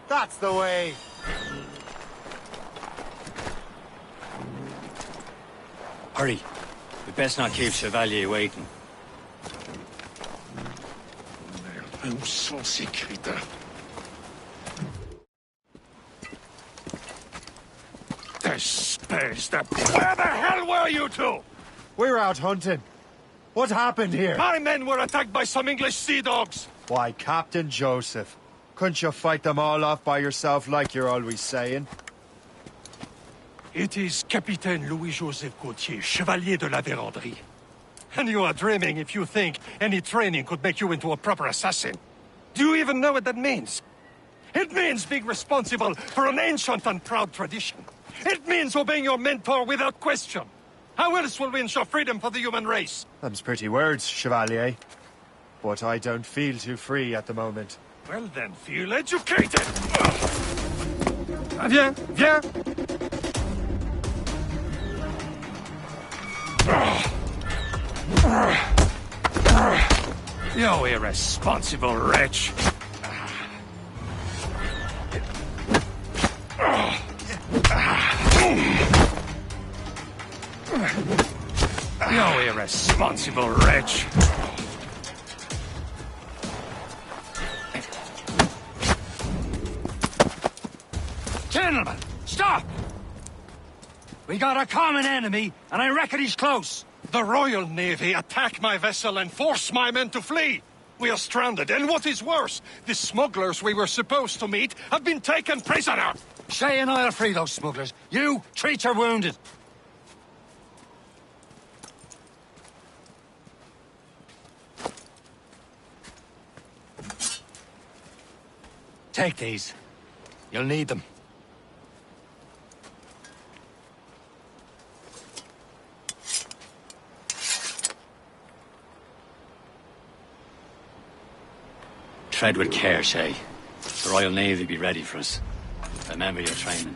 That's the way. Hurry. We best not keep Chevalier waiting. Où sont ces crétins? Espèce de... Where the hell were you two? We're out hunting. What happened here? My men were attacked by some English sea dogs. Why, Captain Joseph. Couldn't you fight them all off by yourself like you're always saying? It is Capitaine Louis-Joseph Gauthier, Chevalier de la Vérendrye. And you are dreaming if you think any training could make you into a proper assassin. Do you even know what that means? It means being responsible for an ancient and proud tradition. It means obeying your mentor without question. How else will we ensure freedom for the human race? Them's pretty words, Chevalier. But I don't feel too free at the moment. Well then, feel educated! Viens, viens! You irresponsible wretch! You irresponsible wretch! Gentlemen, stop! We got a common enemy, and I reckon he's close. The Royal Navy attack my vessel and force my men to flee. We are stranded, and what is worse, the smugglers we were supposed to meet have been taken prisoner. Shay and I'll free those smugglers. You, treat your wounded. Take these. You'll need them. Tread with care, Shay. The Royal Navy be ready for us. Remember your training.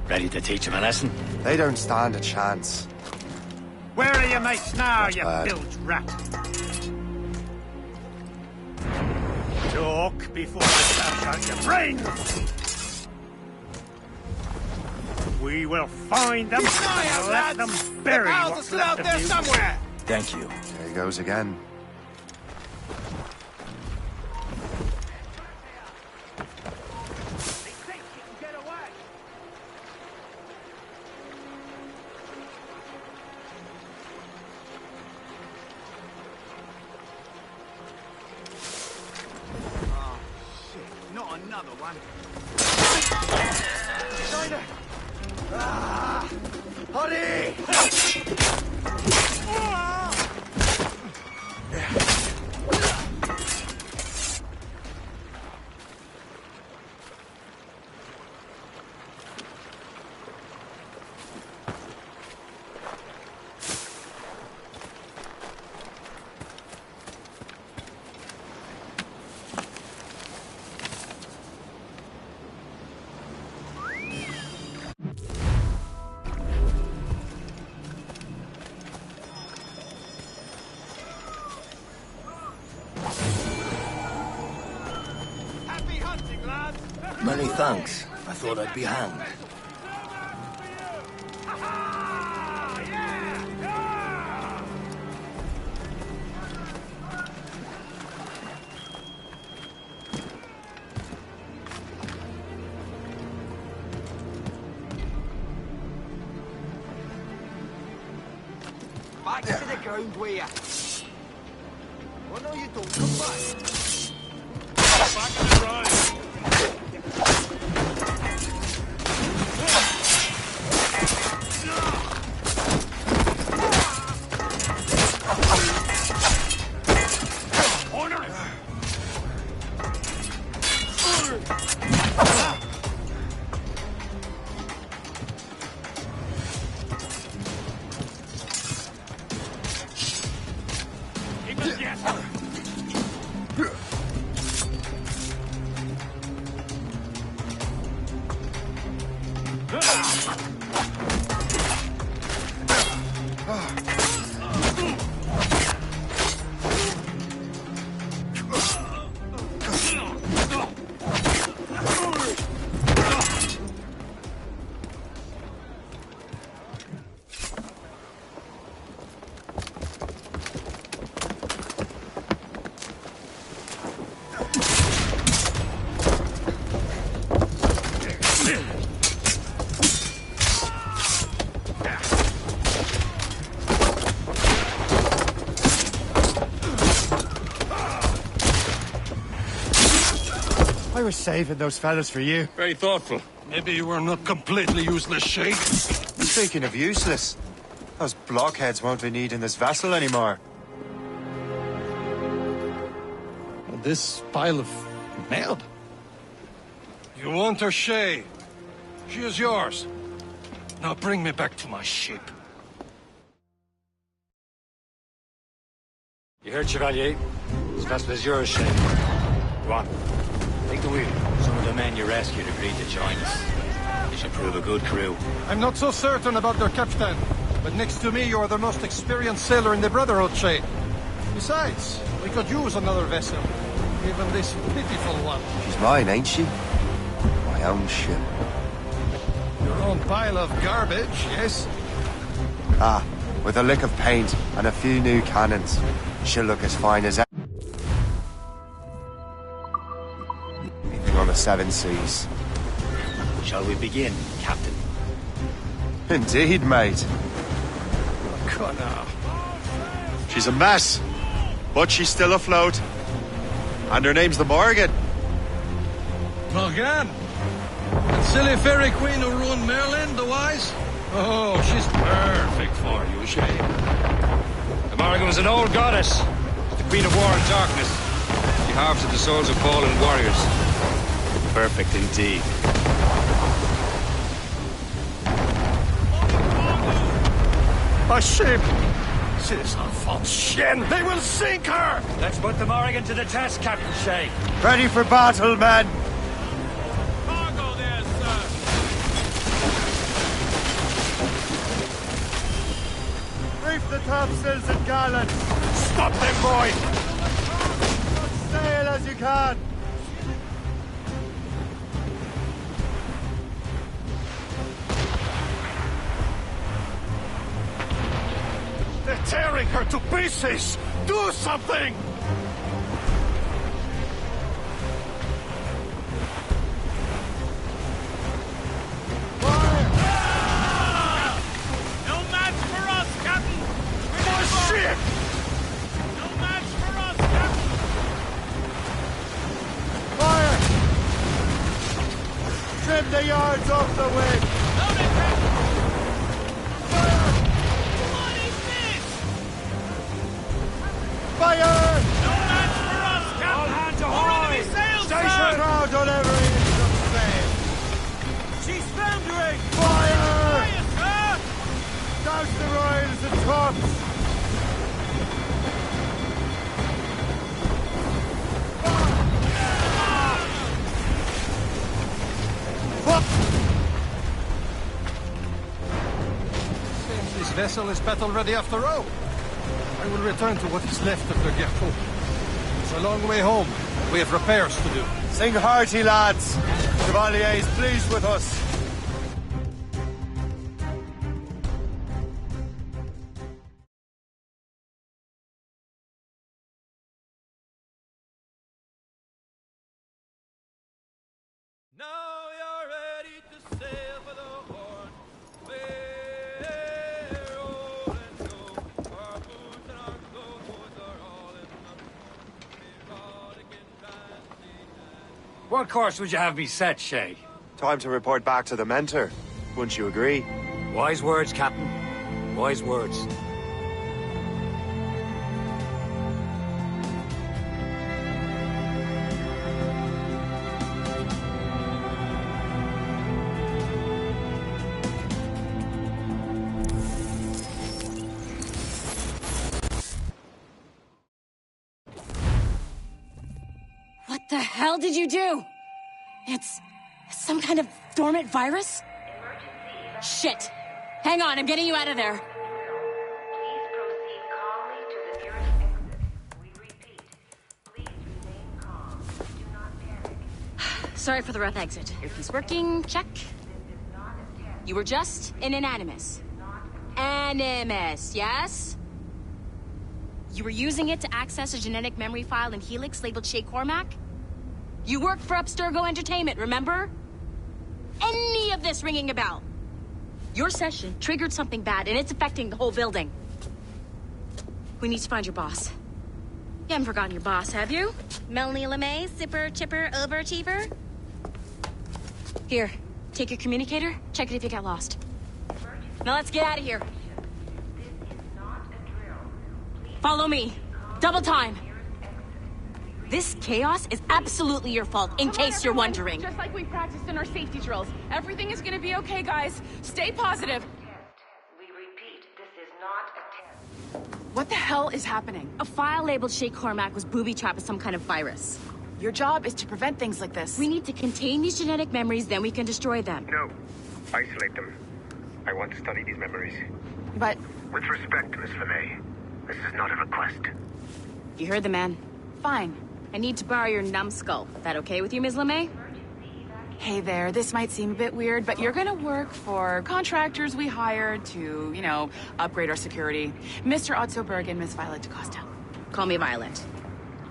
Ready to teach him a lesson? They don't stand a chance. Where are your mates now, you bilge rat? Talk before I dash out your brains! We will find them and let them bury what's left of you. Somewhere. Thank you. There he goes again. Another one. China! Hurry! Many thanks. I thought I'd be hanged. Back to the ground, will ya? Oh no, you don't. Come back. Back to the ride. I was saving those fellas for you. Very thoughtful. Maybe you were not completely useless, Shay. Speaking of useless, those blockheads won't be needing this vessel anymore. This pile of mail? You want her, Shay? She is yours. Now bring me back to my ship. You heard, Chevalier? This vessel is yours, Shay. Go on. Take the wheel. Some of the men you rescued agreed to join us. They should prove a good crew. I'm not so certain about their captain, but next to me you're the most experienced sailor in the Brotherhood, Shay. Besides, we could use another vessel. Even this pitiful one. She's mine, ain't she? My own ship. Your own pile of garbage, yes? Ah, with a lick of paint and a few new cannons, she'll look as fine as anything on the seven seas. Shall we begin, Captain? Indeed, mate. Connor. She's a mess, but she's still afloat. And her name's the Morgan. Morgan? That silly fairy queen who ruined Merlin, the wise? Oh, she's perfect for you, Shay. The Morrigan was an old goddess. The Queen of War and Darkness. She harvested the souls of fallen warriors. Perfect indeed. A ship! This Alphonse Chien! They will sink her! Let's put the Morrigan to the test, Captain Shay. Ready for battle, men! Cargo there, sir! Reef the topsails and gallants! Stop them, boy! Sail as you can! They're tearing her to pieces! Do something! No match for us, Captain! Oh, shit! No match for us, Captain! Fire! Trim the yards off the wind! Load it, Captain! What is this? Fire! No match for us, Captain! All hands More ahoy! enemy sails, Station! sir! Crowd on every inch of sail! She's foundering! Fire! Fire, sir! Douse the royals and tops! Seems this vessel is battle ready after all. I will return to what is left of the Gerfaut. It's a long way home. We have repairs to do. Sing hearty, lads! Chevalier is pleased with us. Now you're ready to sail for the Horn. We're all and go. Our boots and our clothes are all in the erotic and fancy. What course would you have me set, Shay? Time to report back to the mentor. Wouldn't you agree? Wise words, Captain. Wise words. What the hell did you do? It's some kind of dormant virus? Shit! Hang on, I'm getting you out of there. Please proceed calmly to the nearest exit. We repeat, please remain calm. Do not panic. Sorry for the rough exit. Earpiece working, check. This is not a test. You were just in an Animus. Animus, yes? You were using it to access a genetic memory file in Helix labeled Shay Cormac? You worked for Abstergo Entertainment, remember? Any of this ringing a bell? Your session triggered something bad, and it's affecting the whole building. We need to find your boss. You haven't forgotten your boss, have you? Melanie LeMay, zipper, chipper, overachiever? Here, take your communicator, check it if you get lost. Now let's get out of here. This is not a drill. Please Follow me. Double time. This chaos is absolutely your fault, in case you're wondering. Just like we practiced in our safety drills. Everything is gonna be okay, guys. Stay positive. test. We repeat, this is not a test. What the hell is happening? A file labeled Shay Cormac was booby-trapped with some kind of virus. Your job is to prevent things like this. We need to contain these genetic memories, then we can destroy them. No. Isolate them. I want to study these memories. But With respect, Miss LeMay, this is not a request. You heard the man. fine. I need to borrow your numbskull. That okay with you, Ms. LeMay? Hey there, this might seem a bit weird, but you're gonna work for contractors we hired to, upgrade our security. Mr. Otto Berg and Miss Violet DaCosta. Call me Violet.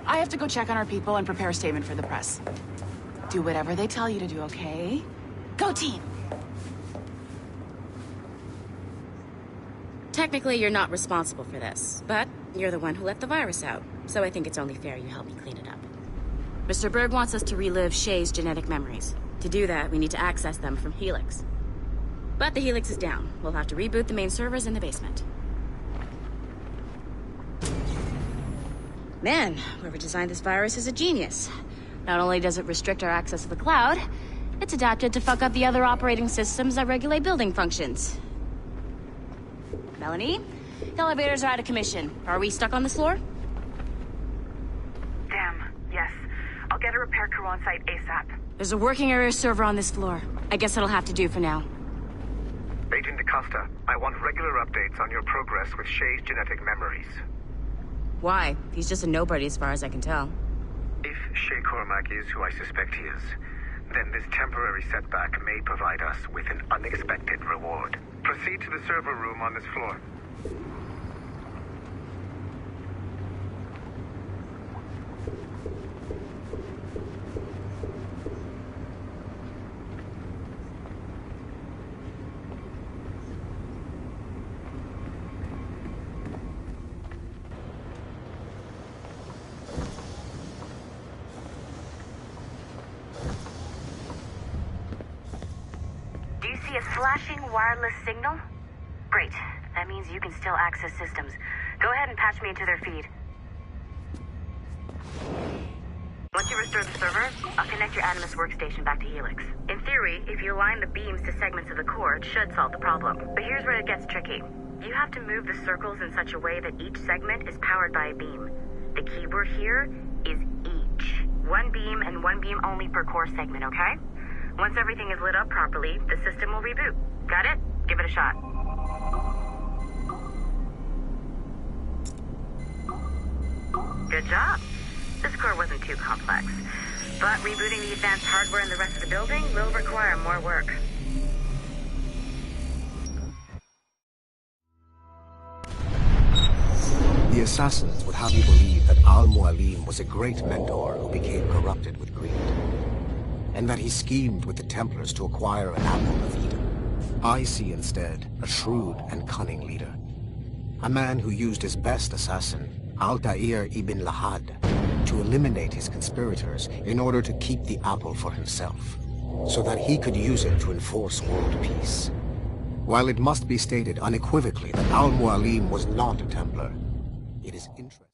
I have to go check on our people and prepare a statement for the press. Do whatever they tell you to do, okay? Go team! Technically, you're not responsible for this, but you're the one who let the virus out, so I think it's only fair you help me clean it up. Mr. Berg wants us to relive Shay's genetic memories. To do that, we need to access them from Helix. But the Helix is down. We'll have to reboot the main servers in the basement. Man, whoever designed this virus is a genius. Not only does it restrict our access to the cloud, it's adapted to fuck up the other operating systems that regulate building functions. Melanie? The elevators are out of commission. Are we stuck on this floor? Damn, yes. I'll get a repair crew on site ASAP. There's a working area server on this floor. I guess that'll have to do for now. Agent DaCosta, I want regular updates on your progress with Shay's genetic memories. Why? He's just a nobody as far as I can tell. If Shay Cormac is who I suspect he is, then this temporary setback may provide us with an unexpected reward. Proceed to the server room on this floor. Do you see a flashing wireless signal? Great. That means you can still access systems. Go ahead and patch me into their feed. Once you restore the server, I'll connect your Animus workstation back to Helix. In theory, if you align the beams to segments of the core, it should solve the problem. But here's where it gets tricky. You have to move the circles in such a way that each segment is powered by a beam. The keyword here is each. One beam and one beam only per core segment, okay? Once everything is lit up properly, the system will reboot. Got it? Give it a shot. Good job. This core wasn't too complex. But rebooting the advanced hardware in the rest of the building will require more work. The assassins would have you believe that Al-Mualim was a great mentor who became corrupted with greed, and that he schemed with the Templars to acquire an apple of Eden. I see instead a shrewd and cunning leader, a man who used his best assassin, Altair ibn Lahad, to eliminate his conspirators in order to keep the apple for himself, so that he could use it to enforce world peace. While it must be stated unequivocally that Al-Mualim was not a Templar, it is interesting.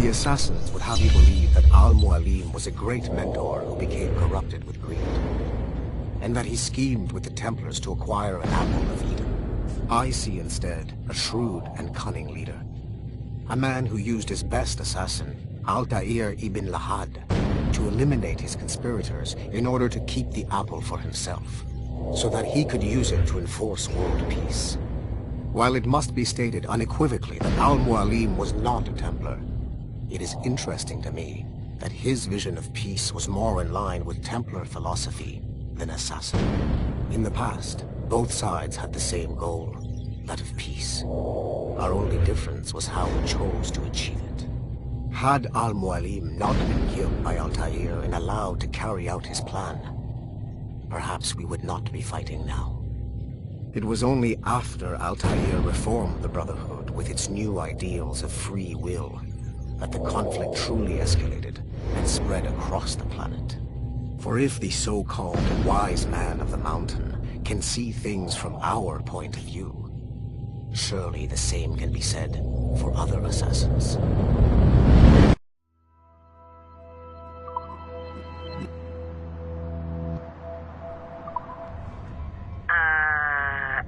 The Assassins would have you believe that Al-Mualim was a great mentor who became corrupted with greed, and that he schemed with the Templars to acquire an apple of Eden. I see instead a shrewd and cunning leader, a man who used his best assassin, Altair ibn Lahad, to eliminate his conspirators in order to keep the apple for himself, so that he could use it to enforce world peace. While it must be stated unequivocally that Al-Mualim was not a Templar, it is interesting to me that his vision of peace was more in line with Templar philosophy than assassin. In the past, both sides had the same goal, that of peace. Our only difference was how we chose to achieve it. Had Al-Mualim not been killed by Altair and allowed to carry out his plan, perhaps we would not be fighting now. It was only after Altair reformed the Brotherhood with its new ideals of free will that the conflict truly escalated and spread across the planet. For if the so-called wise man of the mountain can see things from our point of view, surely the same can be said for other assassins.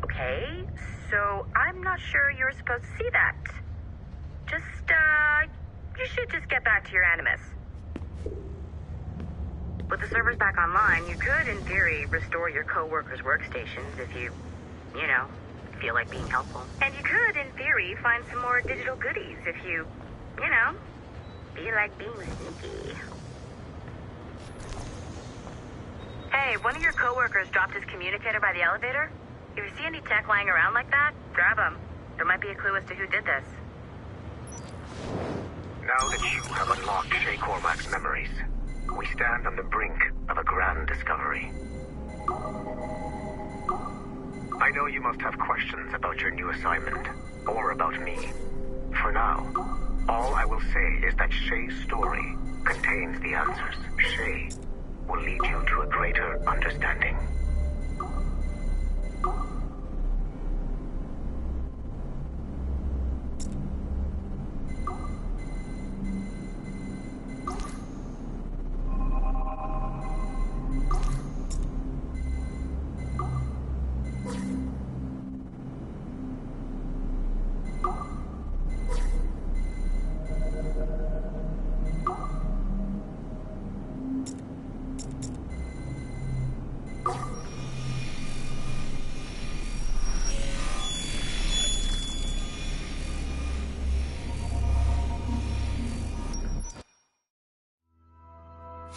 Okay, so I'm not sure you're supposed to see that. You should just get back to your Animus. With the servers back online, you could, in theory, restore your co-workers' workstations if you feel like being helpful. And you could, in theory, find some more digital goodies if you feel like being sneaky. Hey, one of your co-workers dropped his communicator by the elevator. If you see any tech lying around like that, grab them. There might be a clue as to who did this. Now that you have unlocked Shay Cormac's memories, we stand on the brink of a grand discovery. I know you must have questions about your new assignment, or about me. For now, all I will say is that Shay's story contains the answers. Shay will lead you to a greater understanding.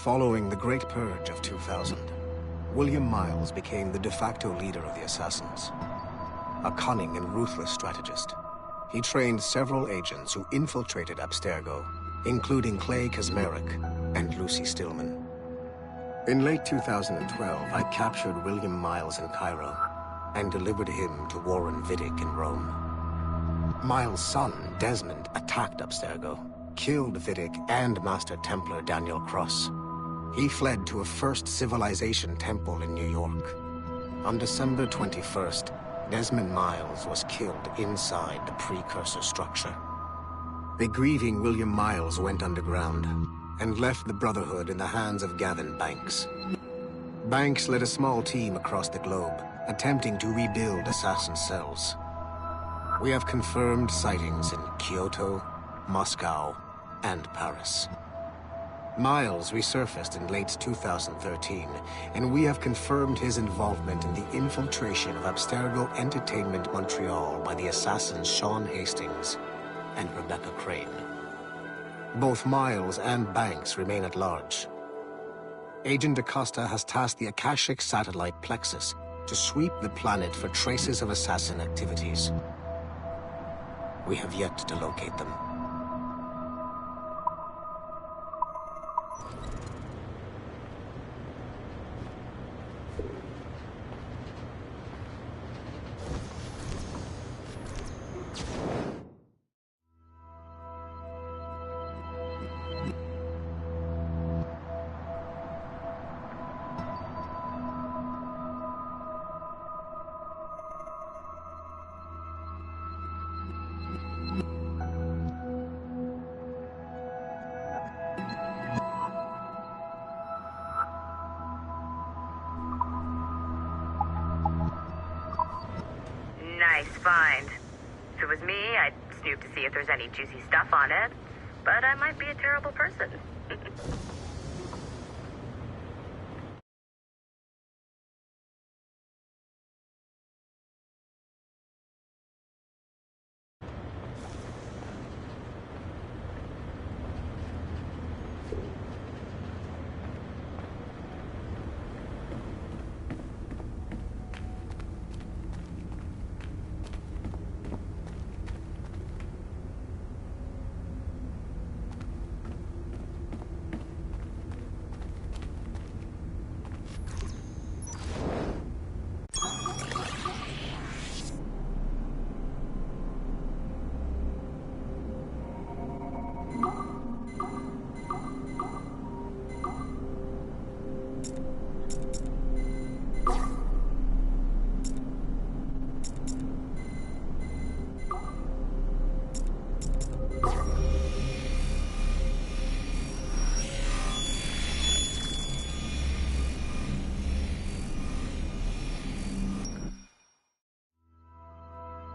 Following the Great Purge of 2000, William Miles became the de facto leader of the Assassins. A cunning and ruthless strategist, he trained several agents who infiltrated Abstergo, including Clay Kazmarek and Lucy Stillman. In late 2012, I captured William Miles in Cairo and delivered him to Warren Vidic in Rome. Miles' son, Desmond, attacked Abstergo, killed Vidic and Master Templar Daniel Cross. He fled to a First Civilization temple in New York. On December 21st, Desmond Miles was killed inside the precursor structure. The grieving William Miles went underground and left the Brotherhood in the hands of Gavin Banks. Banks led a small team across the globe, attempting to rebuild assassin cells. We have confirmed sightings in Kyoto, Moscow, and Paris. Miles resurfaced in late 2013, and we have confirmed his involvement in the infiltration of Abstergo Entertainment Montreal by the assassins Sean Hastings and Rebecca Crane. Both Miles and Banks remain at large. Agent Acosta has tasked the Akashic satellite Plexus to sweep the planet for traces of assassin activities. We have yet to locate them. find. If it was me, I'd snoop to see if there's any juicy stuff on it. But I might be a terrible person.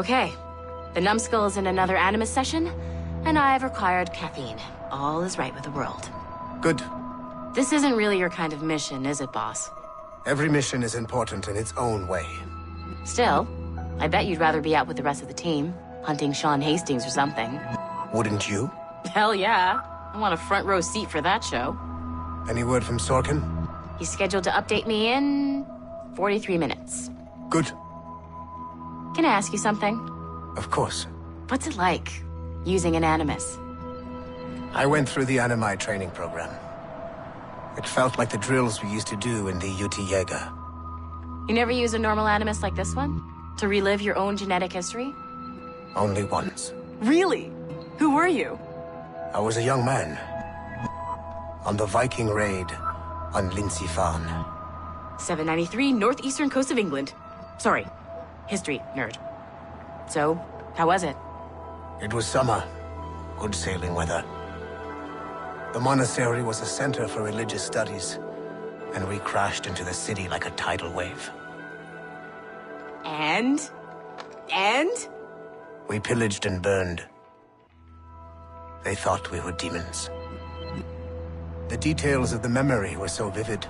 Okay, the numbskull is in another Animus session, and I've required caffeine. All is right with the world. Good. This isn't really your kind of mission, is it, boss? Every mission is important in its own way. Still, I bet you'd rather be out with the rest of the team, hunting Sean Hastings or something. Wouldn't you? Hell yeah. I want a front row seat for that show. Any word from Sorkin? He's scheduled to update me in 43 minutes. Good. Can I ask you something? Of course. What's it like, using an Animus? I went through the Animi training program. It felt like the drills we used to do in the UT Jaeger. You never use a normal Animus like this one? To relive your own genetic history? Only once. Really? Who were you? I was a young man. On the Viking raid on Lindsey Farn. 793, northeastern coast of England. Sorry, history nerd. So, how was it? It was summer. Good sailing weather. The monastery was a center for religious studies, and we crashed into the city like a tidal wave. And? We pillaged and burned. They thought we were demons. The details of the memory were so vivid.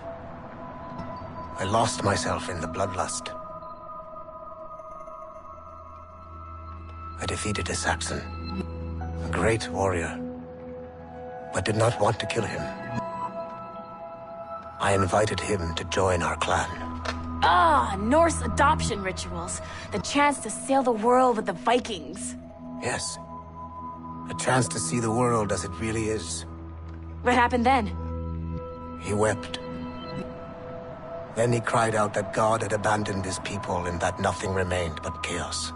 I lost myself in the bloodlust. I defeated a Saxon, a great warrior, but did not want to kill him. I invited him to join our clan. Ah, Norse adoption rituals. The chance to sail the world with the Vikings. Yes. A chance to see the world as it really is. What happened then? He wept. Then he cried out that God had abandoned his people and that nothing remained but chaos.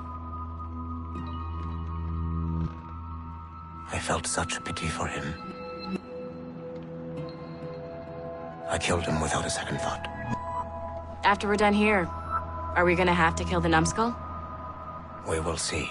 I felt such pity for him. I killed him without a second thought. After we're done here, are we gonna have to kill the numbskull? We will see.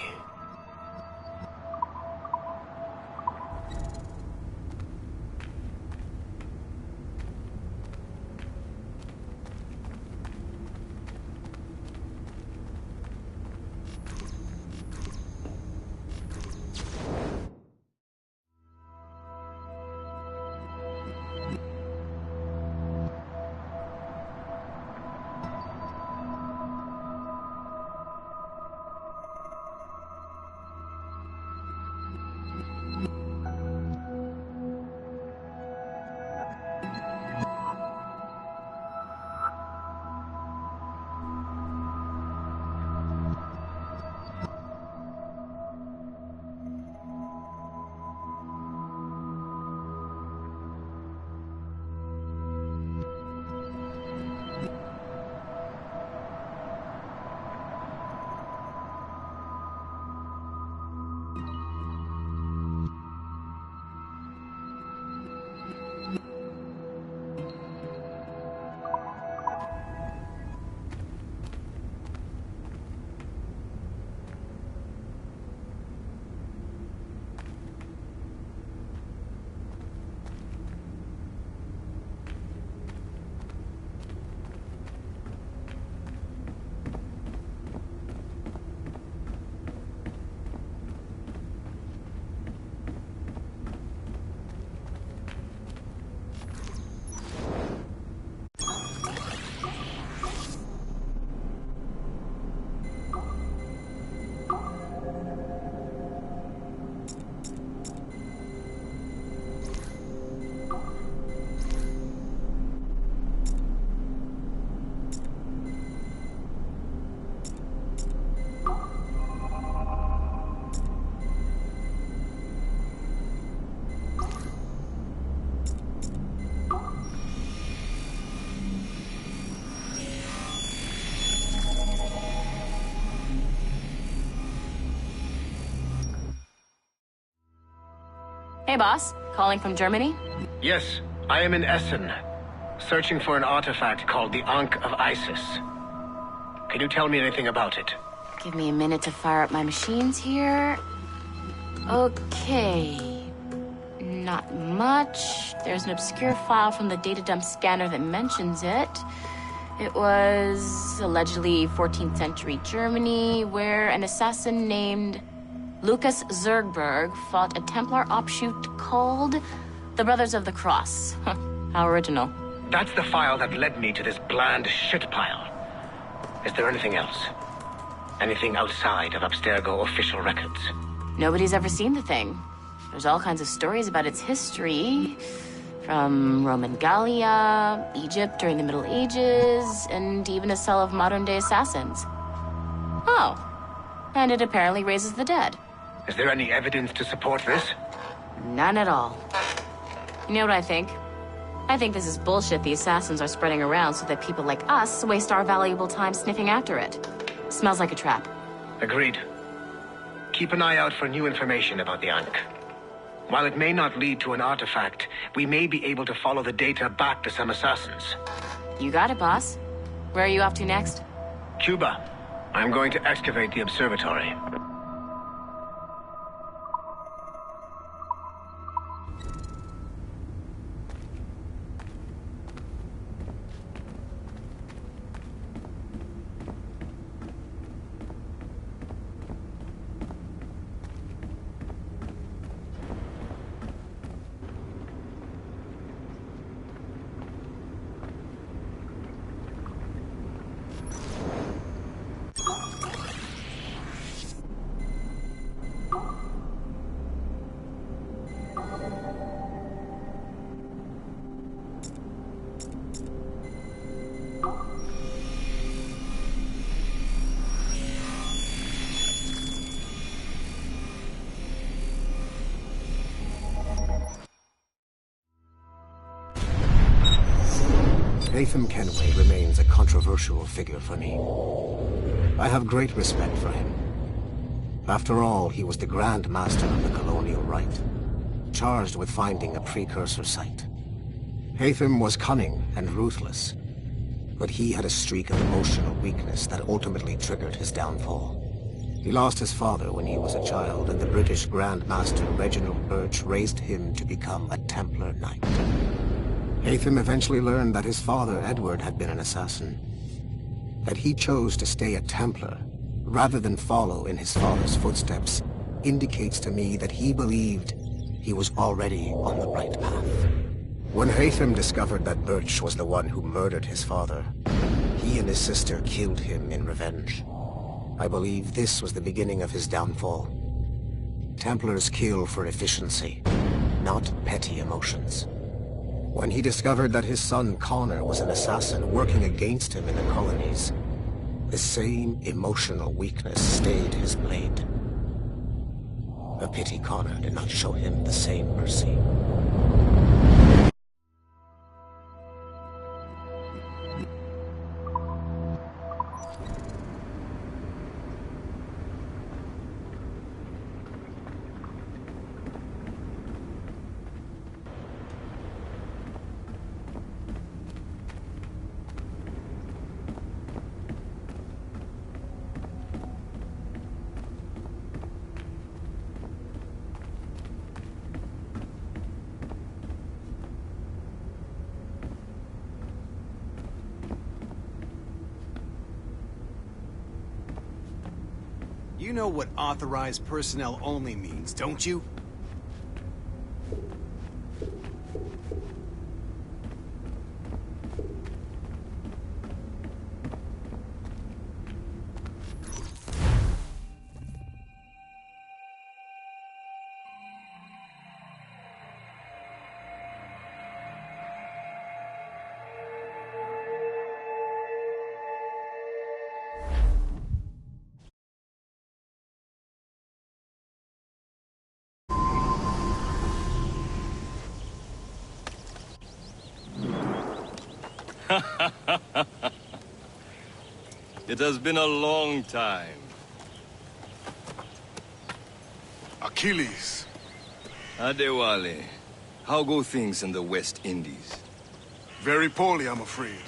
Hey, boss. Calling from Germany? Yes, I am in Essen, searching for an artifact called the Ankh of Isis. Can you tell me anything about it? Give me a minute to fire up my machines here. Okay. Not much. There's an obscure file from the data dump scanner that mentions it. It was allegedly 14th century Germany, where an assassin named Lucas Zergberg fought a Templar offshoot called the Brothers of the Cross. Huh, how original. That's the file that led me to this bland shit pile. Is there anything else? Anything outside of Abstergo official records? Nobody's ever seen the thing. There's all kinds of stories about its history. From Roman Gallia, Egypt during the Middle Ages, and even a cell of modern-day assassins. Oh. And it apparently raises the dead. Is there any evidence to support this? None at all. You know what I think? I think this is bullshit the assassins are spreading around so that people like us waste our valuable time sniffing after it. Smells like a trap. Agreed. Keep an eye out for new information about the Ankh. While it may not lead to an artifact, we may be able to follow the data back to some assassins. You got it, boss. Where are you off to next? Cuba. I'm going to excavate the observatory. Haytham Kenway remains a controversial figure for me. I have great respect for him. After all, he was the Grand Master of the Colonial Rite, charged with finding a precursor site. Haytham was cunning and ruthless, but he had a streak of emotional weakness that ultimately triggered his downfall. He lost his father when he was a child, and the British Grand Master Reginald Birch raised him to become a Templar Knight. Haytham eventually learned that his father, Edward, had been an assassin. That he chose to stay a Templar, rather than follow in his father's footsteps, indicates to me that he believed he was already on the right path. When Haytham discovered that Birch was the one who murdered his father, he and his sister killed him in revenge. I believe this was the beginning of his downfall. Templars kill for efficiency, not petty emotions. When he discovered that his son Connor was an assassin working against him in the colonies, the same emotional weakness stayed his blade. A pity Connor did not show him the same mercy. You know what authorized personnel only means, don't you? It has been a long time. Achilles, Adewale, how go things in the West Indies? Very poorly, I'm afraid.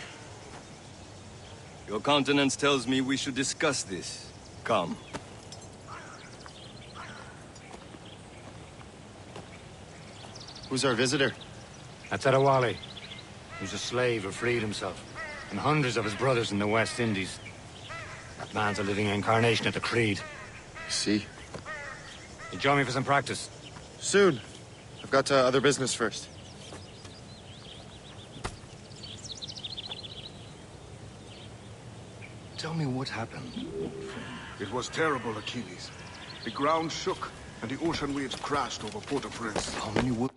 Your countenance tells me we should discuss this. Come. Who's our visitor? That's Adewale. He's a slave who freed himself, and hundreds of his brothers in the West Indies. That man's a living incarnation of the Creed. See? You join me for some practice? Soon. I've got other business first. Tell me what happened. It was terrible, Achilles. The ground shook, and the ocean waves crashed over Port-au-Prince. How many would...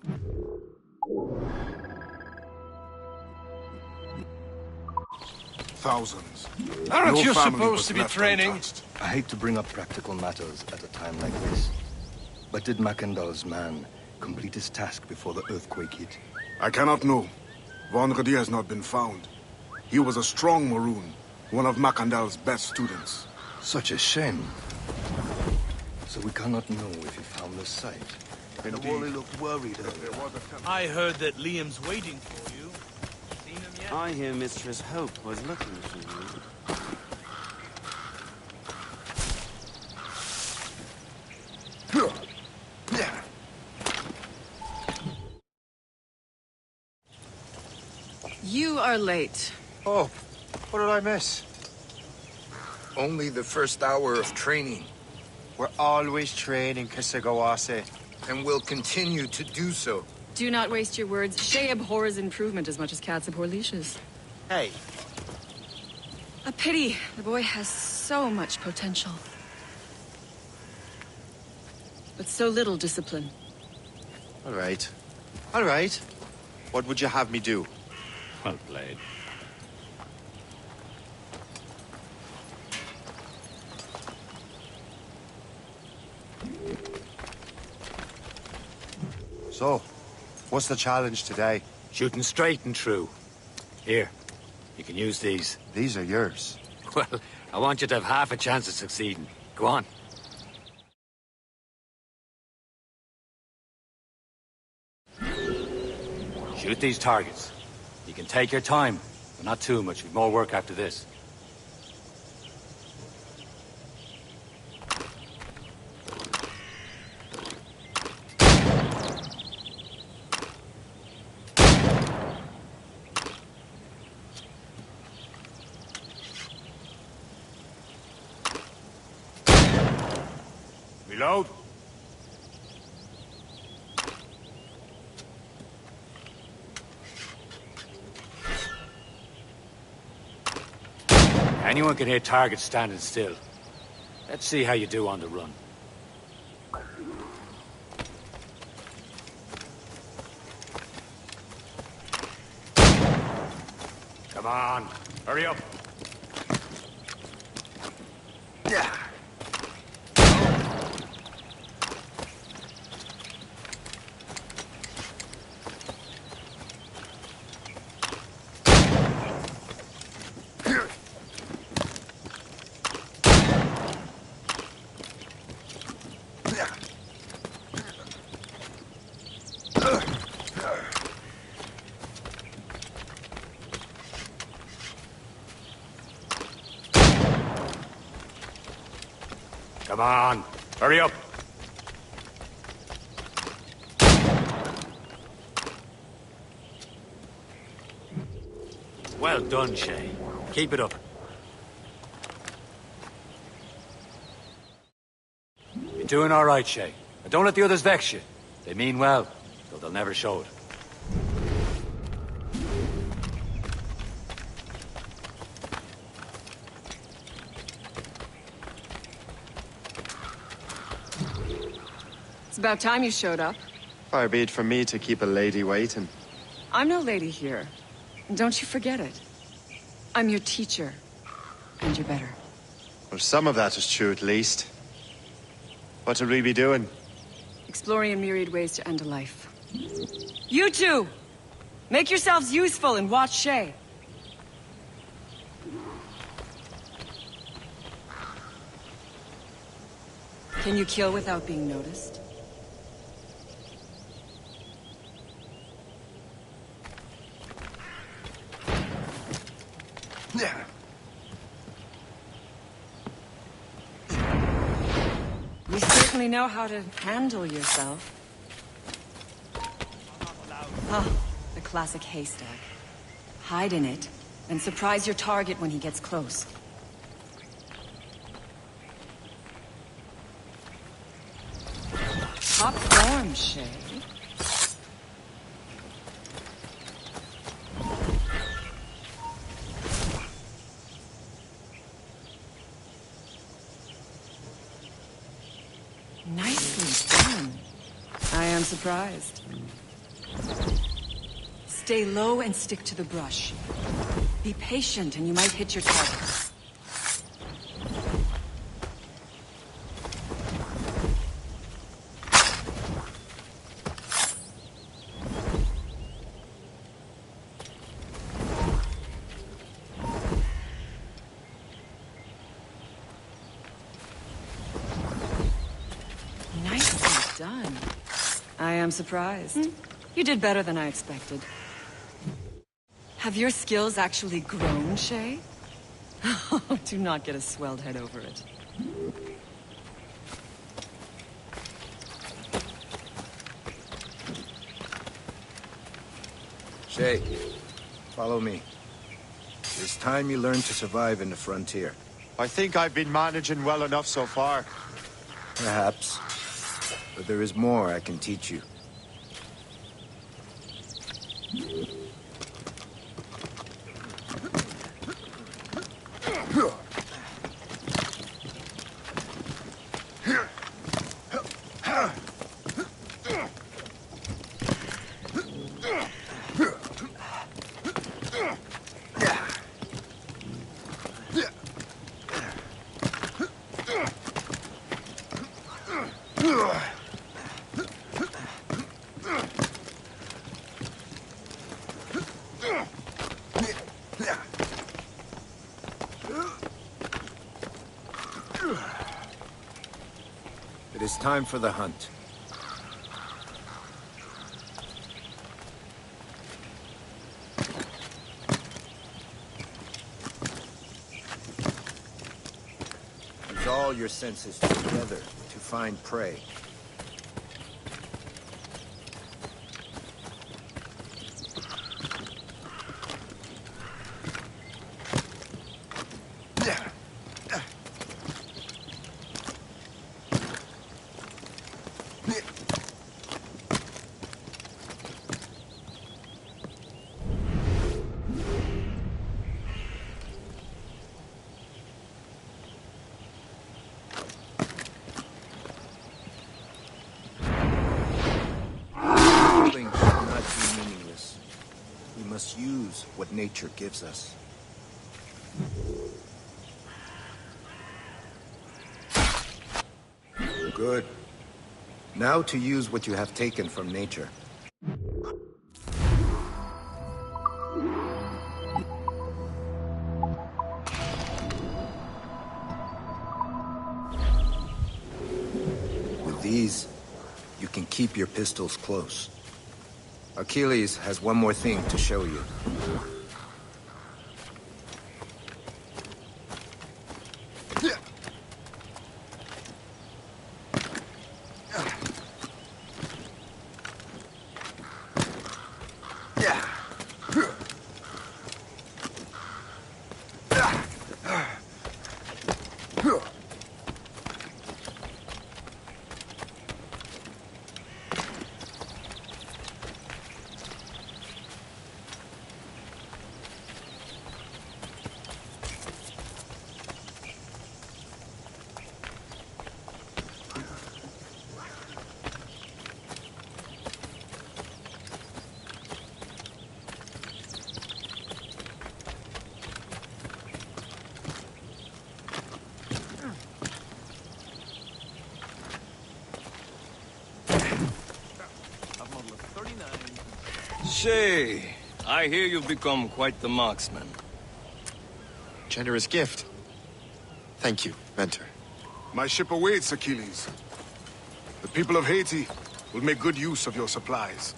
Thousands. Aren't No you family supposed was to be left training? untouched. I hate to bring up practical matters at a time like this. But did Macandal's man complete his task before the earthquake hit? I cannot know. Vonredi has not been found. He was a strong Maroon, one of Macandal's best students. Such a shame. So we cannot know if he found the site. Indeed. looked worried earlier. I heard that Liam's waiting for you. Seen him yet? I hear Mistress Hope was looking for you. You are late. Oh, what did I miss? Only the first hour of training. We're always training, Kisagawase. And will continue to do so. Do not waste your words. Shay abhors improvement as much as cats abhor leashes. Hey. A pity. The boy has so much potential. But so little discipline. All right. All right. What would you have me do? Well played. So, what's the challenge today? Shooting straight and true. Here, you can use these. These are yours. Well, I want you to have half a chance of succeeding. Go on. Shoot these targets. You can take your time, but not too much. We've more work after this. Reload. Anyone can hit targets standing still. Let's see how you do on the run. Come on, hurry up. Yeah. Come on, hurry up. Well done, Shay. Keep it up. You're doing all right, Shay. But don't let the others vex you. They mean well, though they'll never show it. It's about time you showed up. Far be it from me to keep a lady waiting. I'm no lady here. And don't you forget it. I'm your teacher. And you're better. Well, some of that is true, at least. What should we be doing? Exploring a myriad ways to end a life. You two! Make yourselves useful and watch Shay. Can you kill without being noticed? You certainly know how to handle yourself. Oh, the classic haystack. Hide in it, and surprise your target when he gets close. Top form, Shay. Nicely done. I am surprised. Stay low and stick to the brush. Be patient and you might hit your target. Nicely done. I am surprised. You did better than I expected. Have your skills actually grown, Shay? Do not get a swelled head over it. Shay, follow me. It's time you learn to survive in the frontier. I think I've been managing well enough so far. Perhaps. But there is more I can teach you. It is time for the hunt. Use all your senses together to find prey. Use what nature gives us. Good. Now to use what you have taken from nature. With these, you can keep your pistols close. Achilles has one more thing to show you. Shay, I hear you've become quite the marksman. Generous gift. Thank you, Mentor. My ship awaits, Achilles. The people of Haiti will make good use of your supplies.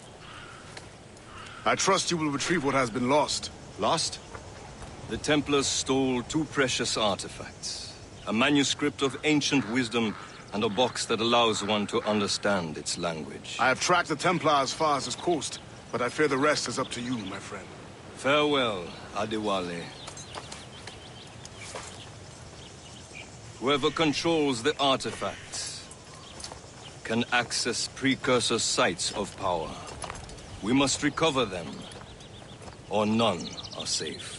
I trust you will retrieve what has been lost. Lost? The Templars stole 2 precious artifacts. A manuscript of ancient wisdom and a box that allows one to understand its language. I have tracked the Templar as far as this coast, but I fear the rest is up to you, my friend. Farewell, Adewale. Whoever controls the artifacts can access precursor sites of power. We must recover them, or none are safe.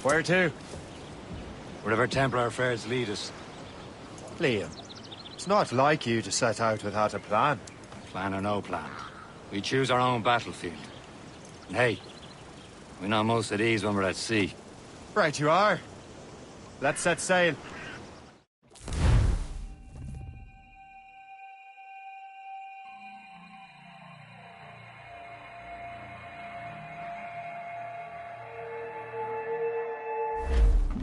Where to? Wherever Templar affairs lead us. Liam, it's not like you to set out without a plan. Plan or no plan. We choose our own battlefield. And hey, we're not most at ease when we're at sea. Right you are. Let's set sail.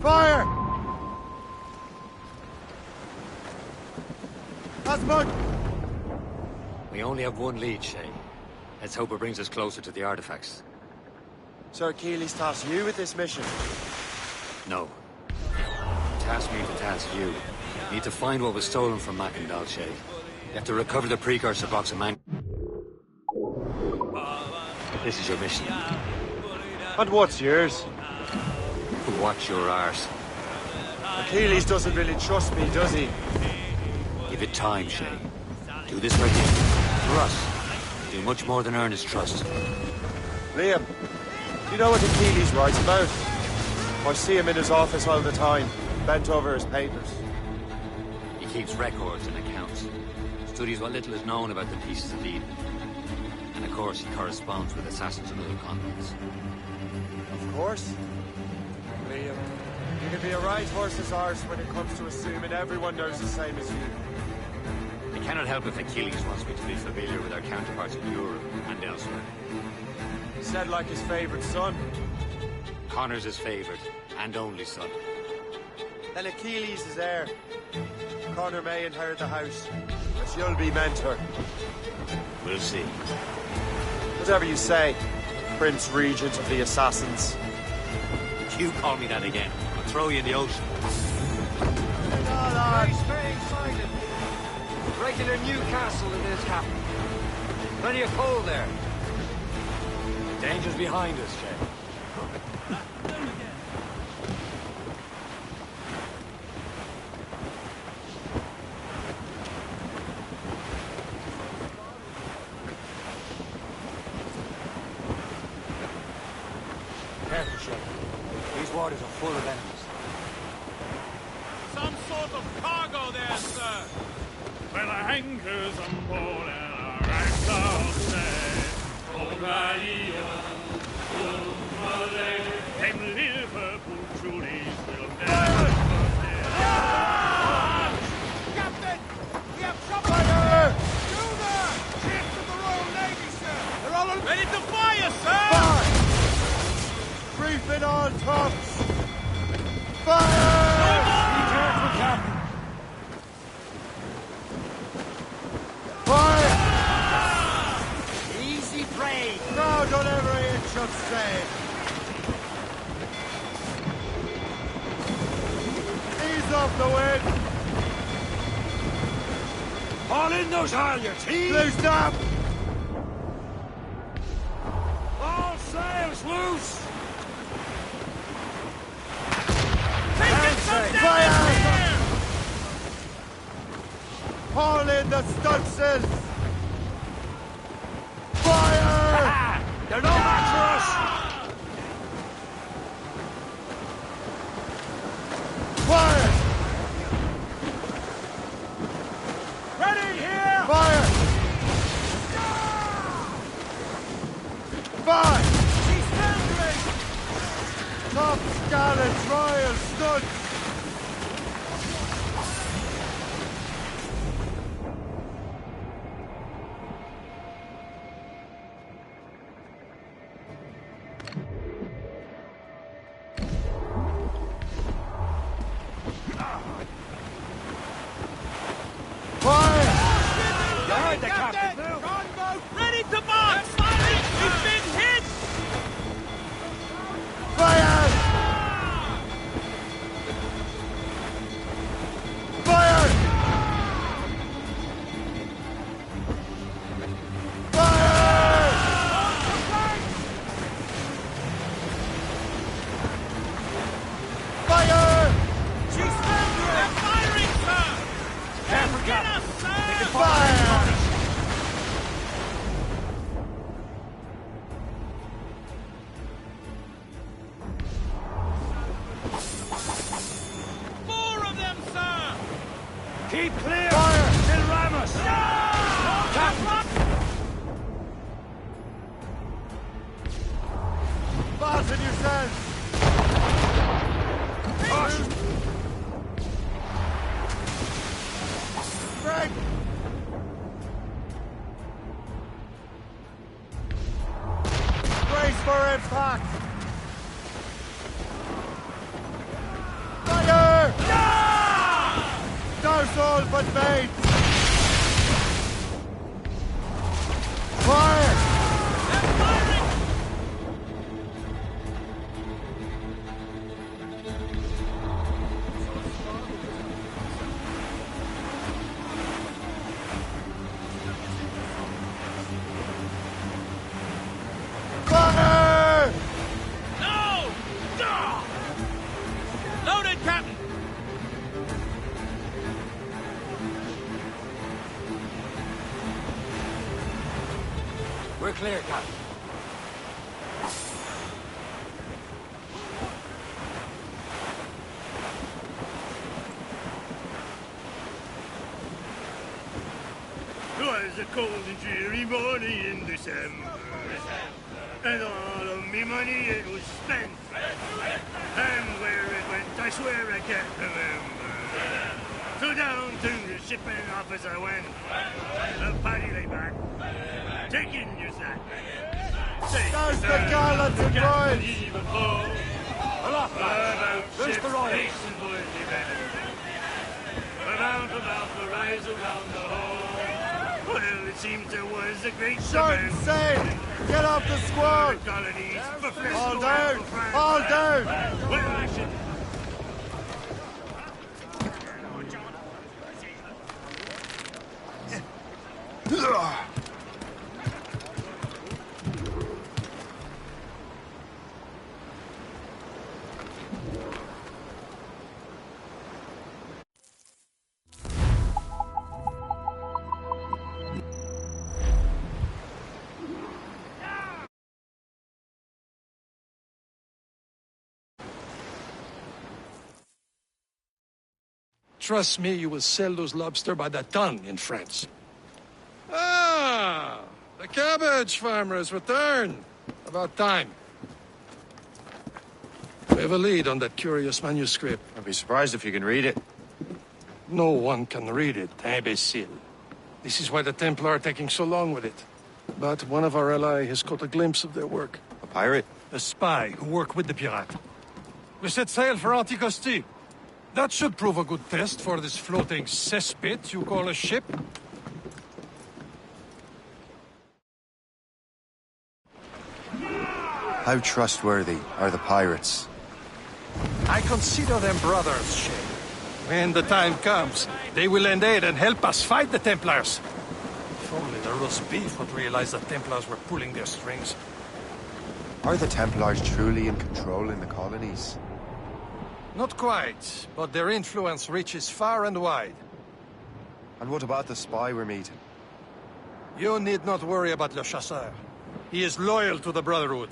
Fire! Osmond! We only have one lead, Shay. Let's hope it brings us closer to the artifacts. Sir Achilles tasked you with this mission? No. Task me to task you. You need to find what was stolen from Macandal, Shay. You have to recover the precursor box of man. This is your mission. And what's yours? Watch your arse. Achilles doesn't really trust me, does he? Give it time, Shay. Do this right here. For us. Do much more than earn his trust. Liam, you know what Achilles writes about? I see him in his office all the time, bent over his papers. He keeps records and accounts. Studies what little is known about the pieces of Eden. And of course, he corresponds with assassins on other continents. Of course. Liam, you can be a right horse's arse when it comes to assuming everyone knows the same as you. I cannot help if Achilles wants me to be familiar with our counterparts in Europe and elsewhere. He said like his favorite son. Connor's his favorite and only son. Then Achilles is heir. Connor may inherit the house, but you'll be mentor. We'll see. Whatever you say, Prince Regent of the Assassins. If you call me that again, I'll throw you in the ocean. Very excited. Regular Newcastle in this capital. Plenty of coal there. Danger's behind us, Shay. Careful, Shay. These waters are full of enemies. Some sort of cargo there, sir. Well, our anchors on board and our racks are set. O'Reilly, them Liverpool trulies will never forget. Captain! We have trouble! Fire! Judah! Ships of the Royal Navy, sir! They're all ready to fire, sir! Fire! Reefing on tops! Fire! Be careful, Captain! Fire! Easy prey! No, don't ever inch of sail! Ease off the wind! Haul in those halyards! Loosen up! All sails loose! Shay. Fire! Haul in the stunsails! Fire! They're no match for us! Fire! Ready here! Fire! Fire! She's foundering! Top Scarlet Royal Studs! Ready to march! He's been hit! Fire! Fire! Fire! Fire! She's foundering! They're firing, sir! They'll get us, sir! Fire! More of them, sir! Keep clear! Fire! Still Ramos! Fasten yourselves! Break! Brace for impact! Fire! Douse all but mate! Fire! They're firing! Fire! No! Duh! Loaded, Captain! We're clear, Captain. Twas a cold and dreary morning in December, and all of me money it was spent. And where it went, I swear I can't remember. So down to the shipping office I went. The party lay back, taking your sack. There's the gallants and royals! Even flow. Aloft, lads! Where's the royals? About the rise around the hole. Well, it seems there was a great Short demand. sail! Get off the squad! Colonies for All down! All down! Well, I should... Trust me, you will sell those lobster by the ton in France. Ah! The cabbage farmer has returned. About time. We have a lead on that curious manuscript. I'd be surprised if you can read it. No one can read it, imbecile. This is why the Templar are taking so long with it. But one of our allies has caught a glimpse of their work. A pirate? A spy who worked with the pirate. We set sail for Anticosti. That should prove a good test for this floating cesspit you call a ship. How trustworthy are the pirates? I consider them brothers, Shay. When the time comes, they will lend aid and help us fight the Templars. If only the roast beef would realize the Templars were pulling their strings. Are the Templars truly in control in the colonies? Not quite, but their influence reaches far and wide. And what about the spy we're meeting? You need not worry about Le Chasseur. He is loyal to the Brotherhood.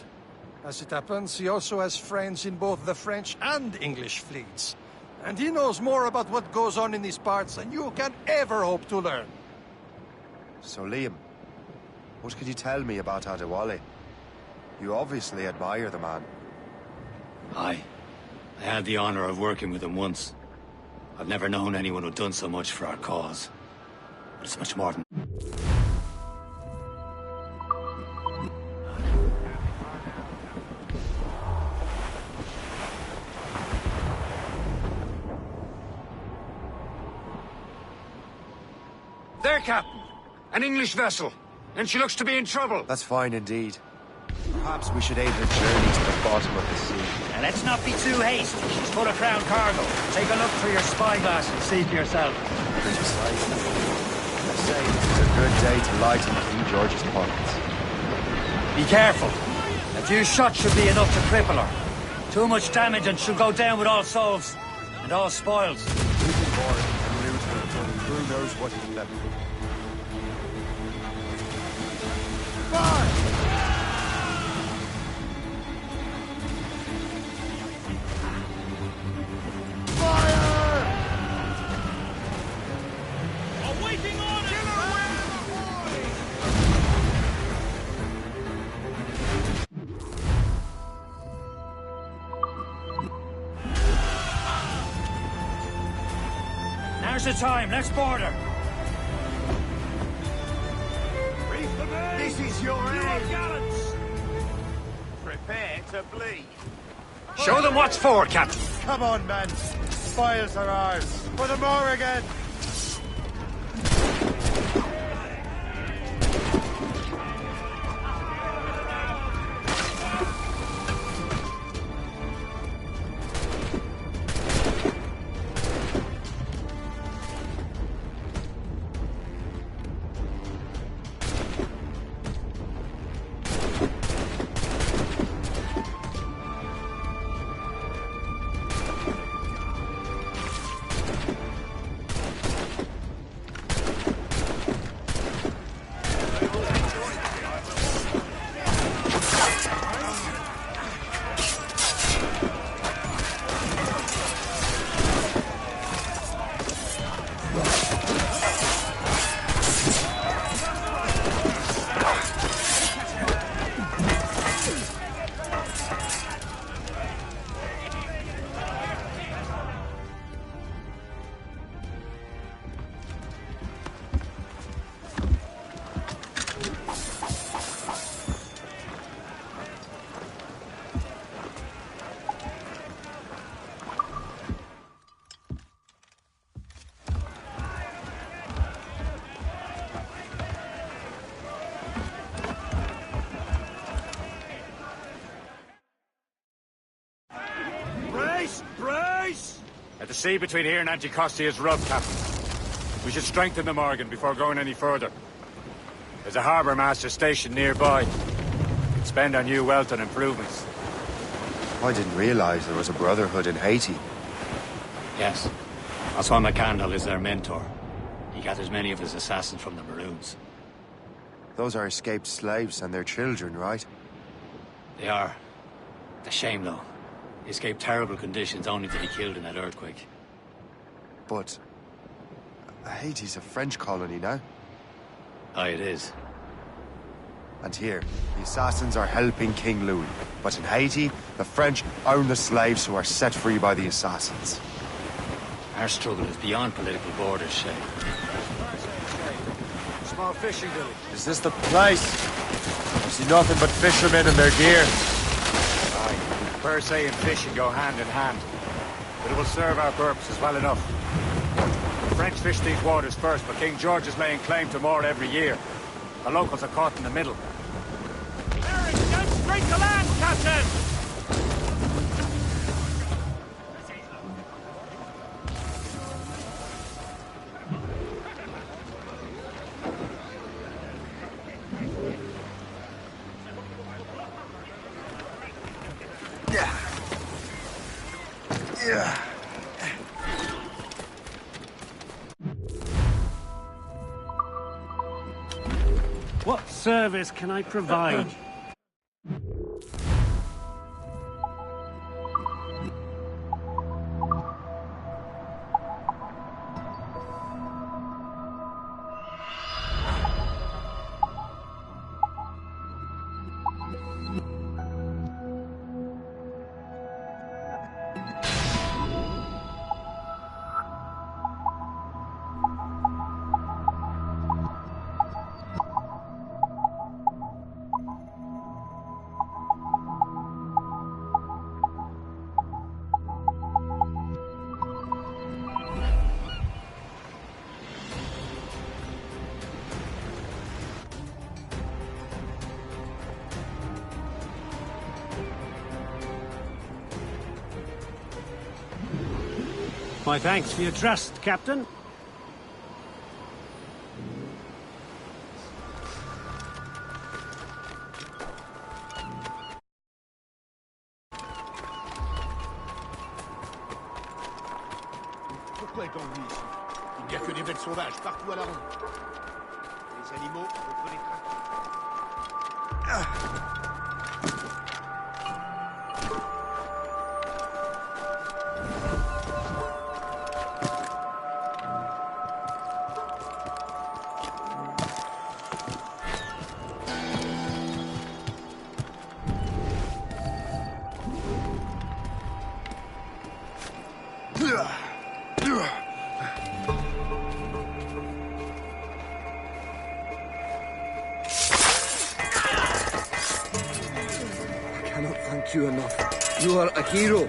As it happens, he also has friends in both the French and English fleets. And he knows more about what goes on in these parts than you can ever hope to learn. So, Liam, what could you tell me about Adewale? You obviously admire the man. Aye. I had the honor of working with him once. I've never known anyone who'd done so much for our cause. But it's much more than... There, Captain. An English vessel. And she looks to be in trouble. That's fine indeed. Perhaps we should aid her journey to the bottom of the sea. Now, let's not be too hasty. She's full of crown cargo. Take a look through your spyglass and see for yourself. Precisely. I say this is a good day to lighten King George's pockets. Be careful. A few shots should be enough to cripple her. Too much damage and she'll go down with all souls and all spoils. We can board and loot her until the crew knows what is left. Fire! Now's the time. Let's board her. This is your end. Gallants. Prepare to bleed. Show them what's for, Captain. Come on, men. Spoils are ours. For the Morrigan. The sea between here and Anticosti is rough, Captain. We should strengthen the Morgan before going any further. There's a harbour master stationed nearby. We can spend our new wealth on improvements. I didn't realize there was a brotherhood in Haiti. Yes. That's why McCandle is their mentor. He gathers many of his assassins from the Maroons. Those are escaped slaves and their children, right? They are. It's a shame, though. They escaped terrible conditions only to be killed in that earthquake. But... Haiti's a French colony now. Aye, it is. And here, the assassins are helping King Louis. But in Haiti, the French own the slaves who are set free by the assassins. Our struggle is beyond political borders, Shay. Small fishing village. Is this the place? I see nothing but fishermen and their gear. Per se and fishing go hand in hand, but it will serve our purposes well enough. The French fish these waters first, but King George is laying claim to more every year. The locals are caught in the middle. Eric, get straight to land, Captain! What service can I provide? My thanks for your trust, Captain. Pourquoi est-on venu ici? Il n'y a que des bêtes sauvages partout à la ronde. Les animaux contre les traques. I cannot thank you enough. You are a hero.